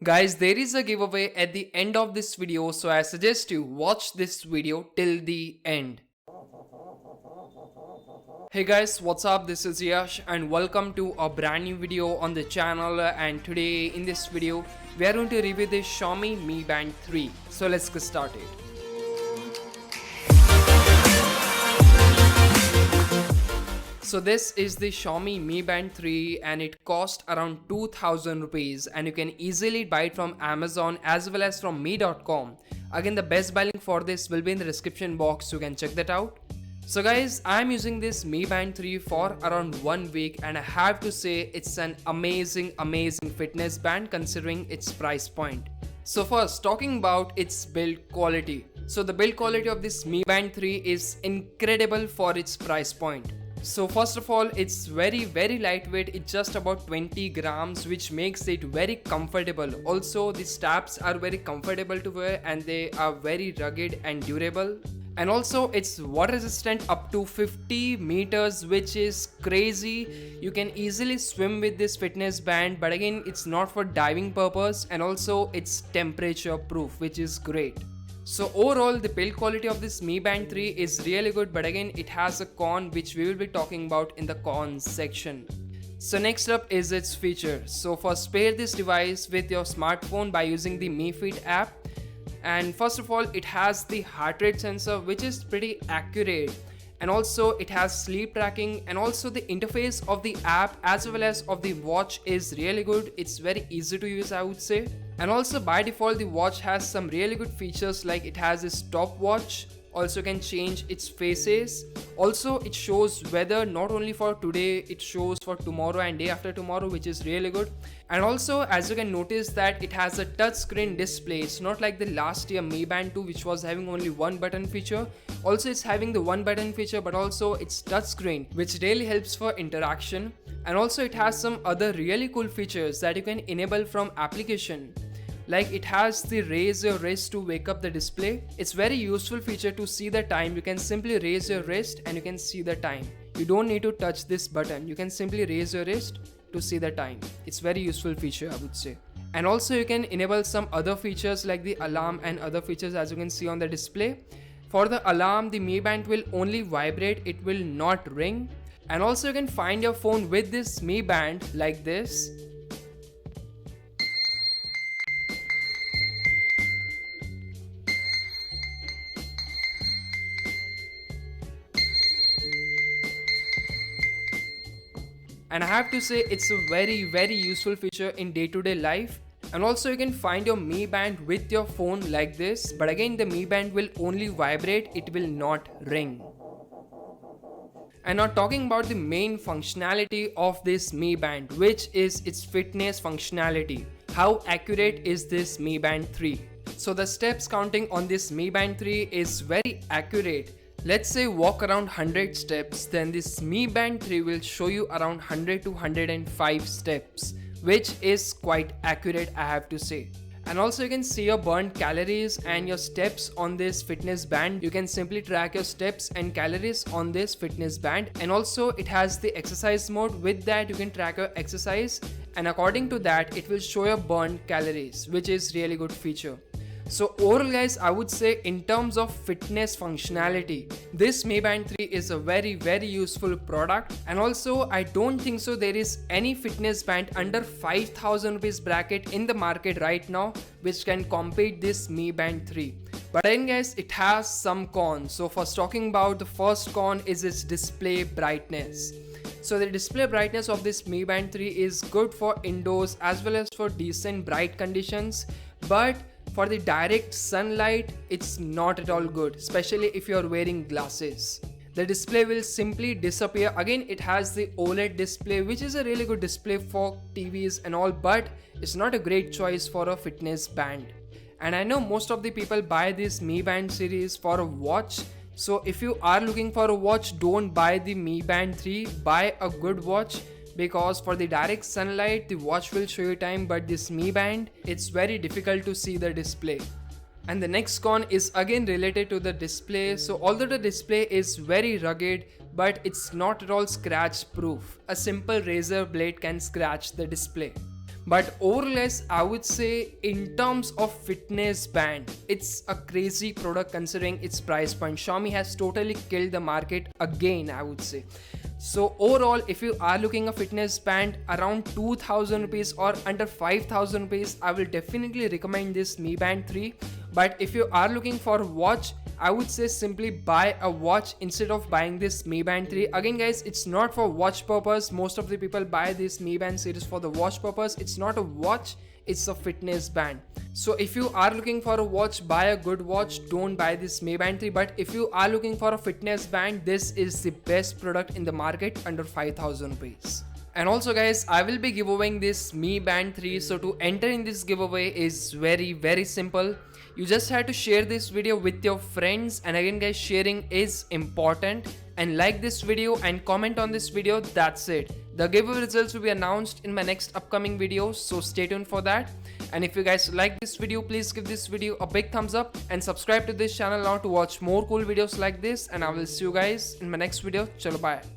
Guys, there is a giveaway at the end of this video, so I suggest you watch this video till the end. Hey guys, what's up? This is Yash and welcome to a brand new video on the channel, and today in this video we are going to review the Xiaomi Mi Band 3. So let's get started. So this is the Xiaomi Mi Band 3 and it cost around 2000 rupees, and you can easily buy it from Amazon as well as from me.com. Again, the best buy link for this will be in the description box, so you can check that out. So guys, I'm using this Mi Band 3 for around 1 week and I have to say it's an amazing fitness band considering its price point. So first, talking about its build quality. So the build quality of this Mi Band 3 is incredible for its price point. So first of all, it's very lightweight. It's just about 20 grams, which makes it very comfortable. Also, the straps are very comfortable to wear and they are very rugged and durable. And also it's water resistant up to 50 meters, which is crazy. You can easily swim with this fitness band, but again it's not for diving purpose, and also it's temperature proof, which is great. So overall, the build quality of this Mi Band 3 is really good, but again it has a con which we will be talking about in the cons section. So next up is its features. So first, pair this device with your smartphone by using the Mi Fit app. And first of all, it has the heart rate sensor, which is pretty accurate, and also it has sleep tracking, and also the interface of the app as well as of the watch is really good. It's very easy to use, I would say. And also by default the watch has some really good features, like it has a stopwatch, also can change its faces, also it shows weather not only for today, it shows for tomorrow and day after tomorrow, which is really good. And also, as you can notice, that it has a touchscreen display. It's not like the last year Mi Band 2 which was having only one button feature. Also it's having the one button feature, but also it's touchscreen, which really helps for interaction. And also it has some other really cool features that you can enable from application. Like it has the raise your wrist to wake up the display. It's very useful feature to see the time. You can simply raise your wrist and you can see the time. You don't need to touch this button. You can simply raise your wrist to see the time. It's very useful feature, I would say. And also you can enable some other features like the alarm and other features, as you can see on the display. For the alarm, the Mi Band will only vibrate, it will not ring. And also you can find your phone with this Mi Band like this. And I have to say it's a very useful feature in day-to-day life. And also you can find your Mi Band with your phone like this, but again the Mi Band will only vibrate, it will not ring. And now talking about the main functionality of this Mi Band, which is its fitness functionality. How accurate is this Mi Band 3? So the steps counting on this Mi Band 3 is very accurate. Let's say walk around 100 steps, then this Mi Band 3 will show you around 100 to 105 steps, which is quite accurate, I have to say. And also you can see your burned calories and your steps on this fitness band. You can simply track your steps and calories on this fitness band. And also it has the exercise mode. With that you can track your exercise, and according to that it will show your burned calories, which is really good feature. So overall guys, I would say in terms of fitness functionality, this Mi Band 3 is a very useful product. And also I don't think so there is any fitness band under 5000 rupees bracket in the market right now which can compete this Mi Band 3. But then guys, it has some cons. So first, talking about the first con is its display brightness. So the display brightness of this Mi Band 3 is good for indoors as well as for decent bright conditions, but for the direct sunlight it's not at all good, especially if you are wearing glasses. The display will simply disappear. Again, it has the OLED display, which is a really good display for TVs and all, but it's not a great choice for a fitness band. And I know most of the people buy this Mi Band series for a watch. So if you are looking for a watch, don't buy the Mi Band 3, buy a good watch, because for the direct sunlight the watch will show you time, but this Mi Band, it's very difficult to see the display. And the next con is again related to the display. So although the display is very rugged, but it's not at all scratch proof. A simple razor blade can scratch the display. But overall, I would say in terms of fitness band, it's a crazy product considering its price point. Xiaomi has totally killed the market again, I would say. So overall, if you are looking a fitness band around 2000 rupees or under 5000 rupees, I will definitely recommend this Mi Band 3. But if you are looking for a watch, I would say simply buy a watch instead of buying this Mi Band 3. Again guys, it's not for watch purpose. Most of the people buy this Mi Band series for the watch purpose. It's not a watch, it's a fitness band. So if you are looking for a watch, buy a good watch, don't buy this Mi Band 3. But if you are looking for a fitness band, this is the best product in the market under 5000 rupees. And also guys, I will be giveawaying this Mi Band 3. So to enter in this giveaway is very simple. You just have to share this video with your friends, and again guys, sharing is important, and like this video and comment on this video. That's it. The giveaway results will be announced in my next upcoming videos, so stay tuned for that. And if you guys like this video, please give this video a big thumbs up and subscribe to this channel now to watch more cool videos like this, and I will see you guys in my next video. Chalo, bye.